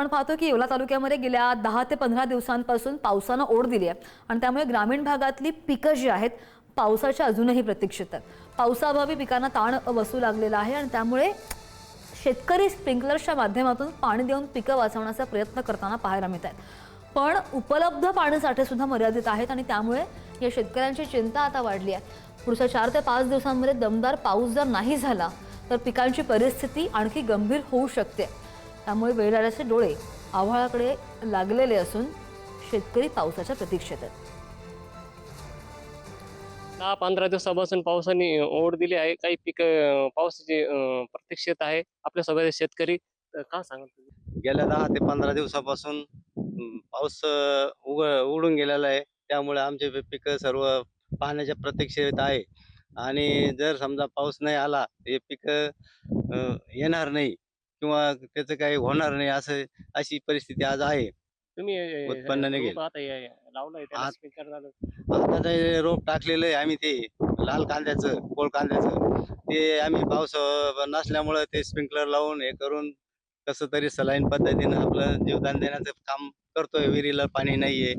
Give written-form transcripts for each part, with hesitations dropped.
आपण पाहतो की येवला तालुक्यामध्ये गेल्या 10 ते 15 दिवसांपासून पावसानं ओढ दिली आहे आणि त्यामुळे ग्रामीण भागातली पिकं जी आहेत पावसाच्या अजूनही प्रतीक्षेत आहेत। पावसाअभावी पिकांना ताण बसू लागलेला आहे आणि त्यामुळे शेतकरी स्प्रिंकलर्सच्या माध्यमातून पाणी देऊन पिकं वाचवण्याचा प्रयत्न करताना पाहायला मिळत आहेत। पण उपलब्ध पाणीसाठे सुद्धा मर्यादित आहेत आणि त्यामुळे या शेतकऱ्यांची चिंता आता वाढली आहे। पुढच्या 4 ते 5 दिवसांमध्ये दमदार पाऊस जर नाही झाला तर पिकांची परिस्थिती आणखी गंभीर होऊ शकते। त्यामुळे वेळ आल्याचे डोळे आभाळाकडे लागलेले असून शेतकरी पावसाच्या प्रतीक्षेत आहेत। 10-15 दिवसापासून पावसाने ओढ दिली आहे। काही पीक पावसाची प्रतीक्षेत आहे। आपल्या सगळे शेतकरी काय सांगाल तुम्ही? गेल्या 10 ते 15 दिवसापासून पाऊस उडून गेलेला आहे। त्यामुळे आमचे पिकं सर्व पाण्याच्या प्रतीक्षेत आहे आणि जर समजा पाऊस नाही आला हे पिकं येणार नाही किंवा त्याचं काही होणार नाही अशी परिस्थिती आज आहे। तुम्ही उत्पन्न निघेल रोप आता लावलंय त्याला स्प्रिंकलर झालं. आता ते रोप टाकलेलं आहे आम्ही, ते लाल कांद्याचं, कोळ कांद्याचं, ते आम्ही पाऊस नसल्यामुळं ते स्प्रिंकलर लावून हे करून कसं तरी सलाईन पद्धतीनं आपलं जीवदान देण्याचं काम करतोय। विहिरीला पाणी नाहीये,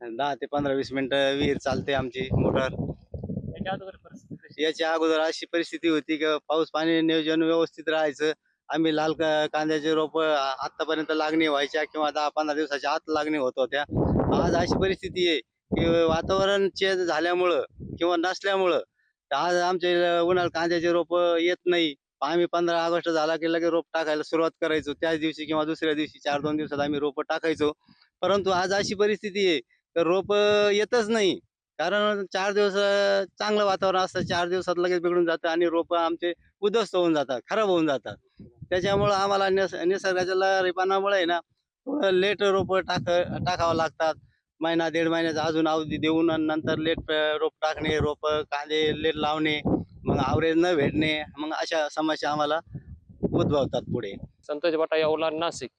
10 ते 15-20 मिनिटं विहीर चालते आमची मोटर। त्याच्या अगोदर परिस्थिती कशी? याच्या अगोदर अशी परिस्थिती होती की पाऊस पाणी नियोजन व्यवस्थित राहायचं। आम्ही लाल कांद्याचे रोप आतापर्यंत लागणी व्हायच्या किंवा 10-15 दिवसाच्या आत लागणी होत होत्या। आज अशी परिस्थिती आहे की वातावरण चेंज झाल्यामुळं किंवा नसल्यामुळं आज आमचे उन्हाळ कांद्याचे रोप येत नाही। आम्ही 15 ऑगस्ट झाला की लगेच रोप टाकायला सुरुवात करायचो, त्याच दिवशी किंवा दुसऱ्या दिवशी 4-2 दिवसात आम्ही रोप टाकायचो। परंतु आज अशी परिस्थिती आहे तर रोप येतच नाही, कारण 4 दिवस चांगलं वातावरण असतं, 4 दिवसात लगेच बिघडून जातं आणि रोप आमचे उद्ध्वस्त होऊन जातात, खराब होऊन जातात। त्याच्यामुळं आम्हाला निसर्गाच्या लहरीपणामुळे आहे ना, थोडं लेट रोप टाकावं लागतात। महिना 1.5 महिन्याचा अजून अवधी देऊन आणि नंतर लेट रोप टाकणे, रोप कांदे लेट लावणे, मग आवरेज न भेटणे, मग अशा समस्या आम्हाला उद्भवतात पुढे। संतोष बटा, येवला, नाशिक।